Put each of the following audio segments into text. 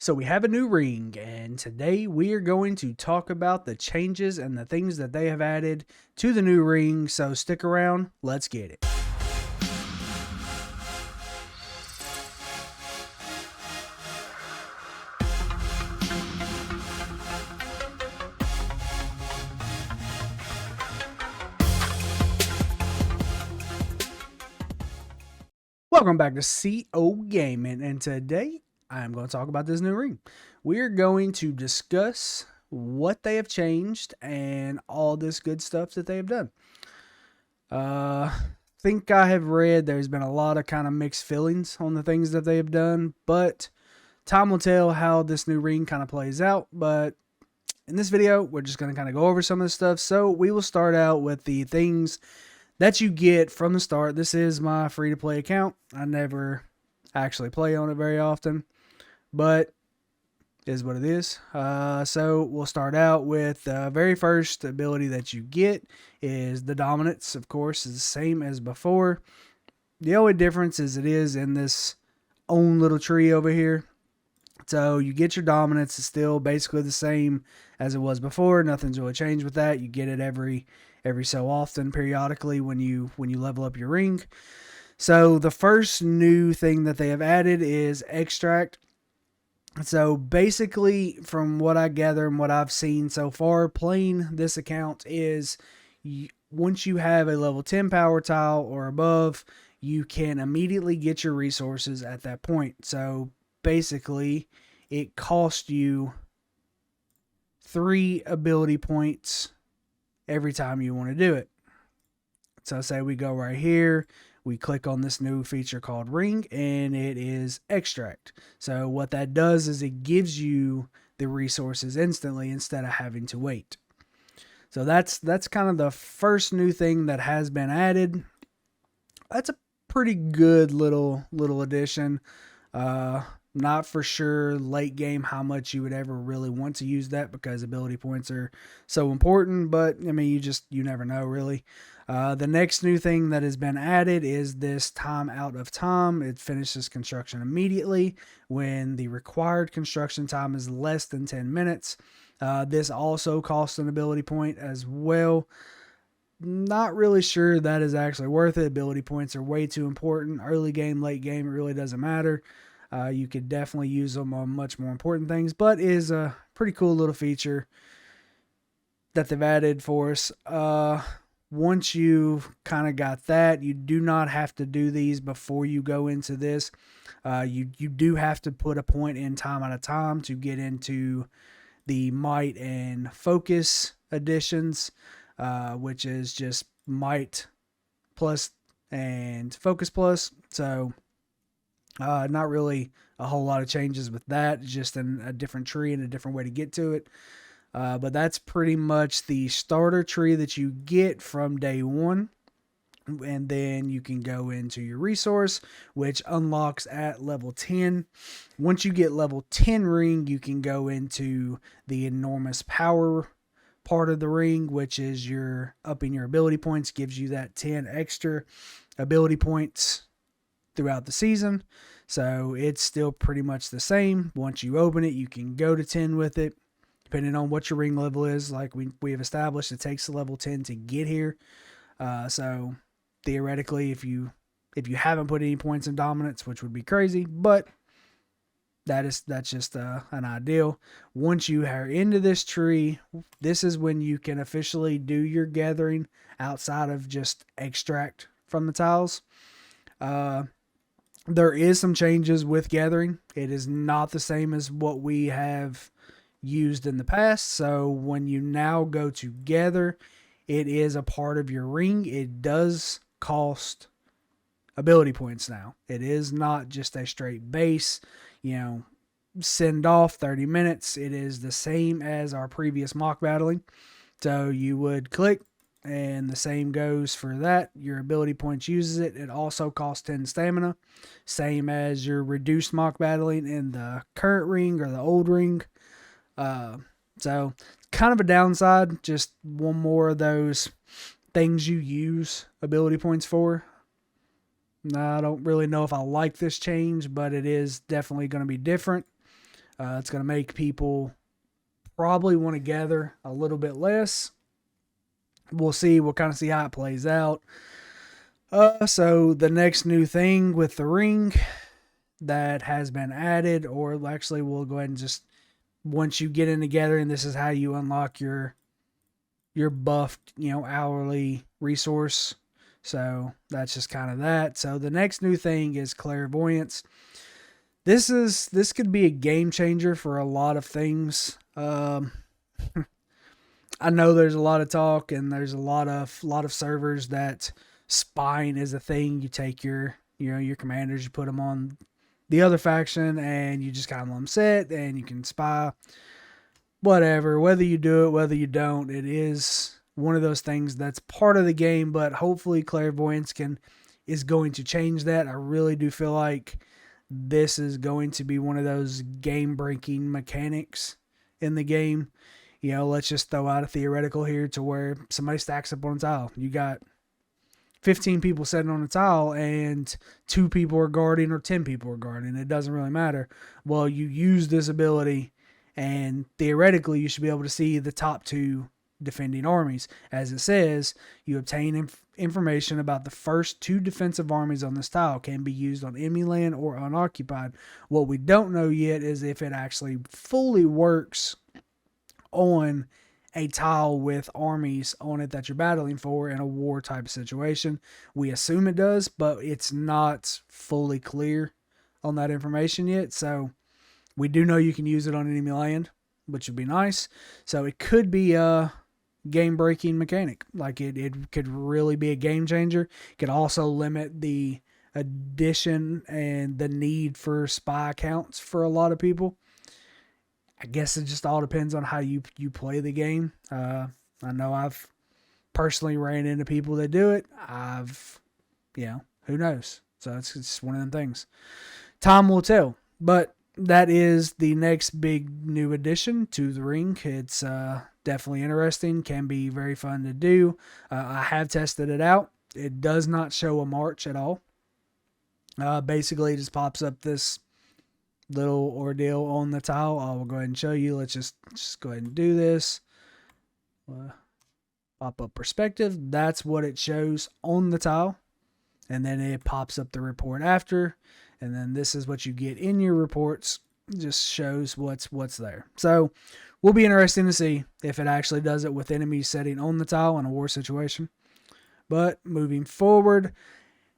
So we have a new ring, and today we are going to talk about the changes and the things that they have added to the new ring. So stick around, let's get it. Welcome back to CO Gaming, and today I'm going to talk about this new ring. We're going to discuss what they have changed and all this good stuff that they have done. Think I have read there's been a lot of kind of mixed feelings on the things that they have done, but time will tell how this new ring kind of plays out. But in this video, we're just going to kind of go over some of the stuff. So we will start out with the things that you get from the start. This is my free-to-play account. I never actually play on it very often, but it is what it is. So we'll start out with the very first ability that you get is the dominance. Of course, is the same as before. The only difference is it is in this own little tree over here. So you get your dominance. It's still basically the same as it was before. Nothing's really changed with that. You get it every so often, periodically, when you level up your ring. So the first new thing that they have added is extract. So basically, from what I gather and what I've seen so far playing this account is once you have a level 10 power tile or above, you can immediately get your resources at that point. So basically, it costs you 3 ability points every time you want to do it. So say we go right here, we click on this new feature called Ring, and it is Extract. So what that does is it gives you the resources instantly instead of having to wait. So that's kind of the first new thing that has been added. That's a pretty good little addition. Not for sure late game how much you would ever really want to use that because ability points are so important, but I mean you never know really. The next new thing that has been added is this time out of time. It finishes construction immediately when the required construction time is less than 10 minutes. This also costs an ability point as well. Not really sure that is actually worth it. Ability points are way too important. Early game, late game, it really doesn't matter. You could definitely use them on much more important things, but is a pretty cool little feature that they've added for us. Once you've kind of got that, you do not have to do these before you go into this. You do have to put a point in time at a time to get into the might and focus additions, which is just might plus and focus plus. So not really a whole lot of changes with that, just a different tree and a different way to get to it. But that's pretty much the starter tree that you get from day one. And then you can go into your resource, which unlocks at level 10. Once you get level 10 ring, you can go into the enormous power part of the ring, which is your upping your ability points, gives you that 10 extra ability points throughout the season. So it's still pretty much the same. Once you open it, you can go to 10 with it. Depending on what your ring level is, like we have established, it takes a level 10 to get here. So theoretically, if you haven't put any points in dominance, which would be crazy, but that's just an ideal. Once you are into this tree, this is when you can officially do your gathering outside of just extract from the tiles. There is some changes with gathering. It is not the same as what we have used in the past. So when you now go to gather, it is a part of your ring. It does cost ability points now. It is not just a straight base, send off 30 minutes. It is the same as our previous mock battling. So you would click, and the same goes for that. Your ability points uses it. It also costs 10 stamina. Same as your reduced mock battling in the current ring or the old ring. So kind of a downside, just one more of those things you use ability points for. I don't really know if I like this change, but it is definitely going to be different. It's going to make people probably want to gather a little bit less. We'll see. We'll kind of see how it plays out. So the next new thing with the ring that has been added, or actually we'll go ahead and just, once you get in together, and this is how you unlock your buffed, hourly resource. So that's just kind of that. So the next new thing is Clairvoyance. This could be a game changer for a lot of things. I know there's a lot of talk, and there's a lot of servers that spying is a thing. You take your commanders, you put them on the other faction, and you just kind of let them sit, and you can spy. Whatever, whether you do it, whether you don't, it is one of those things that's part of the game. But hopefully, Clairvoyance is going to change that. I really do feel like this is going to be one of those game-breaking mechanics in the game. Let's just throw out a theoretical here to where somebody stacks up on a tile. You got 15 people sitting on a tile, and 2 people are guarding or 10 people are guarding. It doesn't really matter. Well, you use this ability, and theoretically, you should be able to see the top 2 defending armies. As it says, you obtain information about the first 2 defensive armies on this tile can be used on enemy land or unoccupied. What we don't know yet is if it actually fully works on a tile with armies on it that you're battling for in a war type of situation. We assume it does, but it's not fully clear on that information yet. So we do know you can use it on enemy land, which would be nice. So it could be a game-breaking mechanic. Like it could really be a game changer. It could also limit the addition and the need for spy accounts for a lot of people. I guess it just all depends on how you play the game. I know I've personally ran into people that do it. Who knows? So it's just one of them things. Time will tell. But that is the next big new addition to the ring. It's definitely interesting. Can be very fun to do. I have tested it out. It does not show a march at all. Basically, it just pops up this little ordeal on the tile. I will go ahead and show you. Let's just go ahead and do this. Pop up perspective. That's what it shows on the tile. And then it pops up the report after. And then this is what you get in your reports. It just shows what's there. So will be interesting to see if it actually does it with enemies sitting on the tile in a war situation. But moving forward,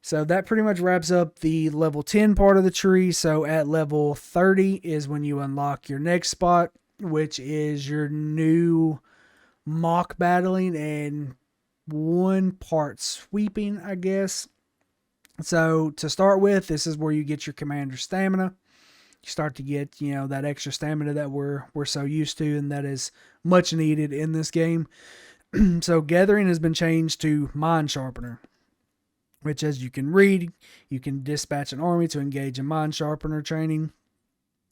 so that pretty much wraps up the level 10 part of the tree. So at level 30 is when you unlock your next spot, which is your new mock battling and 1 part sweeping, I guess. So to start with, this is where you get your commander stamina. You start to get, that extra stamina that we're so used to, and that is much needed in this game. So gathering has been changed to Mind Sharpener, which, as you can read, you can dispatch an army to engage in Mind Sharpener training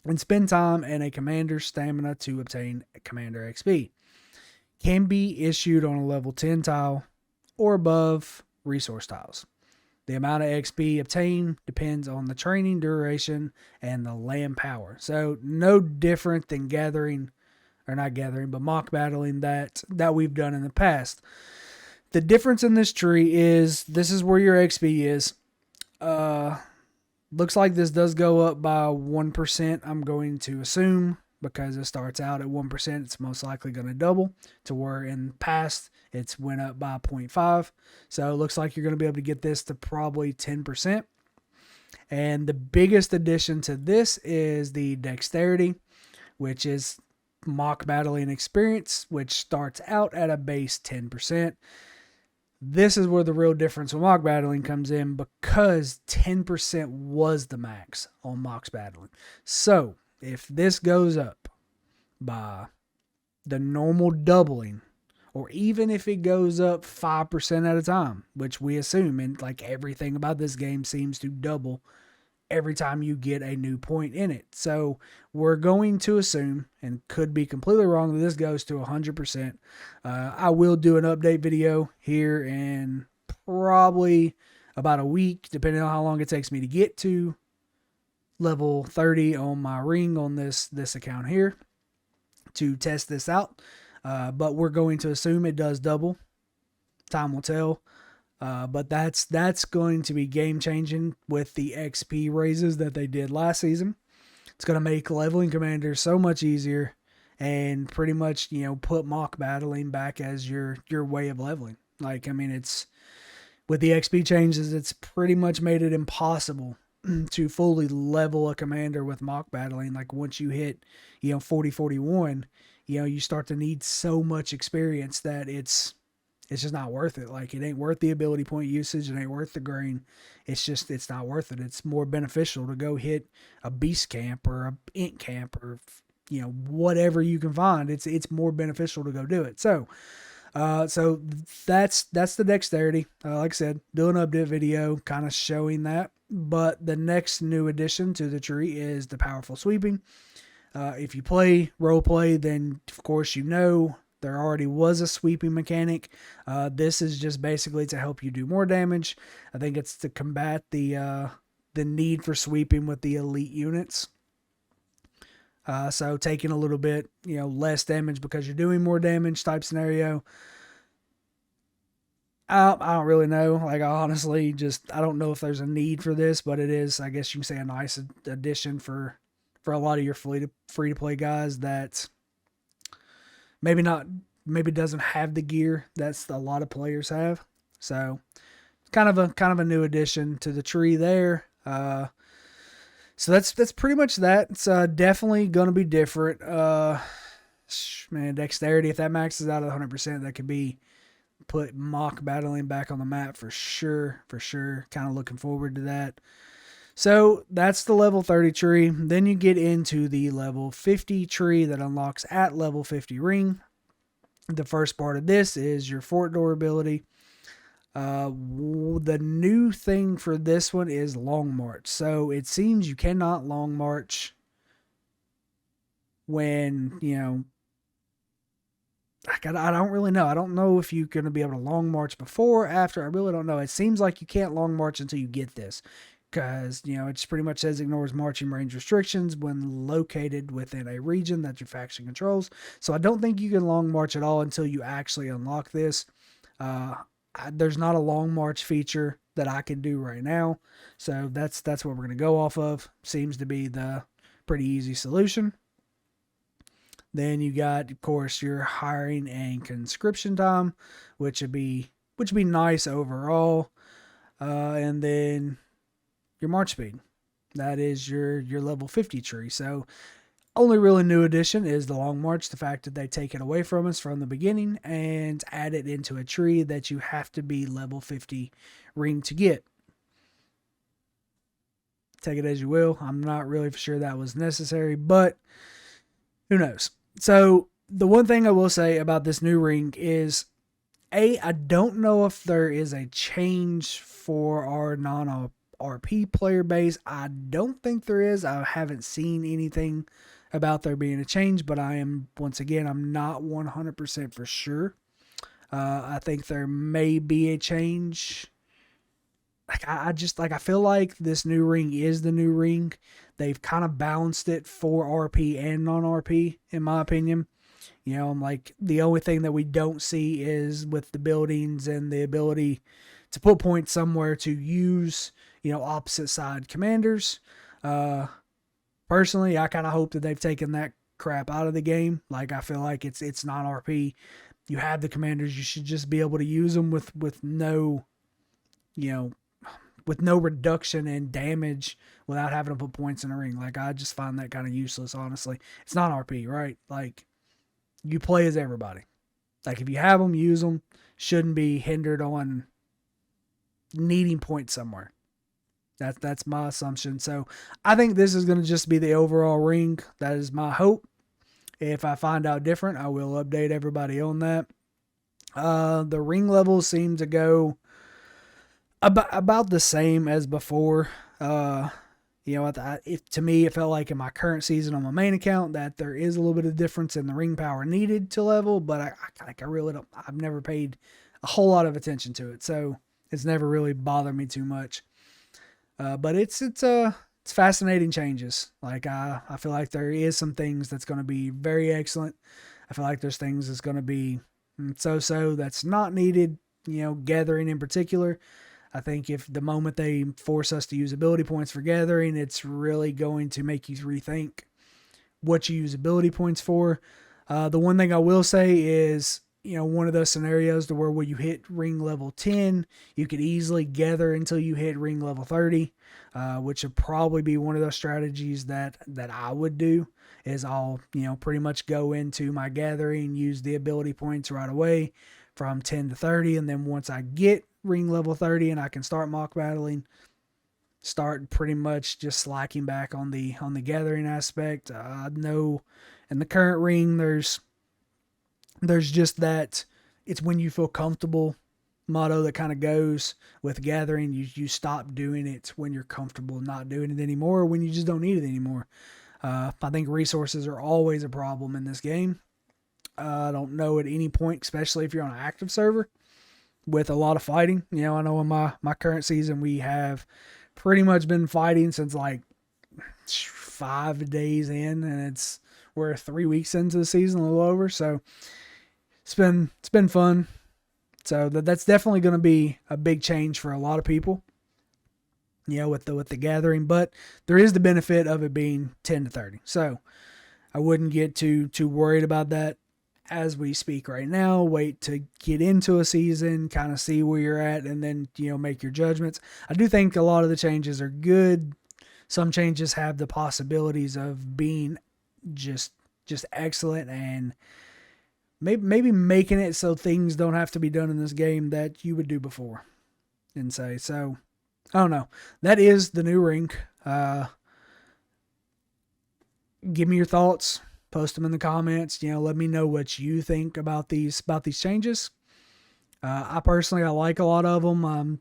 and spend time and a commander's stamina to obtain commander XP. Can be issued on a level 10 tile or above resource tiles. The amount of XP obtained depends on the training duration and the land power. So no different than mock battling that we've done in the past. The difference in this tree is this is where your XP is. Looks like this does go up by 1%, I'm going to assume, because it starts out at 1%. It's most likely going to double to where in the past it's went up by 0.5. So it looks like you're going to be able to get this to probably 10%. And the biggest addition to this is the dexterity, which is mock battling experience, which starts out at a base 10%. This is where the real difference with mock battling comes in, because 10% was the max on mock battling. So if this goes up by the normal doubling, or even if it goes up 5% at a time, which we assume, and like everything about this game seems to double every time you get a new point in it. So we're going to assume, and could be completely wrong, that this goes to 100%. I will do an update video here in probably about a week, depending on how long it takes me to get to level 30 on my ring on this account here to test this out. But we're going to assume it does double. Time will tell. But that's going to be game changing with the XP raises that they did last season. It's going to make leveling commanders so much easier, and pretty much, put mock battling back as your way of leveling. Like, I mean, it's with the XP changes, it's pretty much made it impossible to fully level a commander with mock battling. Like, once you hit, 40, 41, you start to need so much experience that it's just not worth it. Like, it ain't worth the ability point usage. It ain't worth the grain. It's not worth it. It's more beneficial to go hit a beast camp or a int camp or, whatever you can find. It's more beneficial to go do it. So that's the dexterity. Like I said, do an update video kind of showing that. But the next new addition to the tree is the powerful sweeping. If you play role play, then of course there already was a sweeping mechanic. This is just basically to help you do more damage. I think it's to combat the need for sweeping with the elite units. So taking a little bit, less damage because you're doing more damage type scenario. I don't really know. Like, I honestly I don't know if there's a need for this, but it is, I guess you can say, a nice addition for a lot of your free to play guys that maybe doesn't have the gear that's a lot of players have. So kind of a new addition to the tree there. So that's pretty much that. It's definitely going to be different. Man, dexterity, if that maxes out at 100%, that could be put mock battling back on the map for sure. Kind of looking forward to that. So that's the level 30 tree. Then you get into the level 50 tree that unlocks at level 50 ring. The first part of this is your fort door ability. The new thing for this one is long march. So it seems you cannot long march when, I don't really know. I don't know if you're going to be able to long march before or after. I really don't know. It seems like you can't long march until you get this. Because, it just pretty much says ignores marching range restrictions when located within a region that your faction controls. So I don't think you can long march at all until you actually unlock this. There's not a long march feature that I can do right now. So that's what we're going to go off of. Seems to be the pretty easy solution. Then you got, of course, your hiring and conscription time, which would be nice overall. And then your march speed. That is your level 50 tree. So only really new addition is the long march, the fact that they take it away from us from the beginning and add it into a tree that you have to be level 50 ring to get. Take it as you will. I'm not really for sure that was necessary, but who knows? So the one thing I will say about this new ring is, I don't know if there is a change for our non-RP player base. I don't think there is. I haven't seen anything about there being a change, but I'm not 100% for sure. I think there may be a change. I feel like this new ring is the new ring. They've kind of balanced it for RP and non-RP, in my opinion. Like, the only thing that we don't see is with the buildings and the ability to put points somewhere to use, opposite side commanders. Personally, I kind of hope that they've taken that crap out of the game. Like, I feel like it's not RP. You have the commanders, you should just be able to use them with no, with no reduction in damage without having to put points in a ring. Like, I just find that kind of useless, honestly. It's not RP, right? Like, you play as everybody. Like, if you have them, use them. Shouldn't be hindered on needing points somewhere. That's my assumption. So I think this is going to just be the overall ring. That is my hope. If I find out different, I will update everybody on that. The ring levels seem to go about the same as before. To me, it felt like in my current season on my main account that there is a little bit of difference in the ring power needed to level, but I really don't. I've never paid a whole lot of attention to it, so it's never really bothered me too much. But it's a it's fascinating changes. Like I feel like there is some things that's going to be very excellent. I feel like there's things that's going to be so that's not needed. Gathering in particular. I think if the moment they force us to use ability points for gathering, it's really going to make you rethink what you use ability points for. The one thing I will say is, one of those scenarios to where when you hit ring level 10, you could easily gather until you hit ring level 30, which would probably be one of those strategies that I would do. Is I'll, pretty much go into my gathering, use the ability points right away from 10 to 30, and then once I get ring level 30 and I can start mock battling, start pretty much just slacking back on the gathering aspect. I know in the current ring there's just that it's when you feel comfortable motto that kind of goes with gathering. You stop doing it when you're comfortable not doing it anymore, or when you just don't need it anymore. I think resources are always a problem in this game. I don't know at any point, especially if you're on an active server with a lot of fighting. I know in my current season we have pretty much been fighting since like 5 days in, and we're 3 weeks into the season, a little over. So it's been fun. So that's definitely going to be a big change for a lot of people. With the gathering, but there is the benefit of it being 10 to 30. So I wouldn't get too worried about that as we speak right now. Wait to get into a season, kind of see where you're at, and then make your judgments. I do think a lot of the changes are good. Some changes have the possibilities of being just excellent, and maybe making it so things don't have to be done in this game that you would do before. And say so. I don't know. That is the new ring. Give me your thoughts. Post them in the comments. Let me know what you think about these changes. I personally like a lot of them. I'm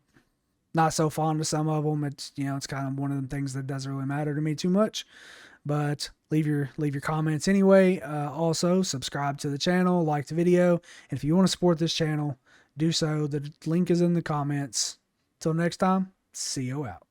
not so fond of some of them. It's it's kind of one of the things that doesn't really matter to me too much. But leave your comments anyway. Also subscribe to the channel, like the video, and if you want to support this channel, do so. The link is in the comments. Till next time, see you out.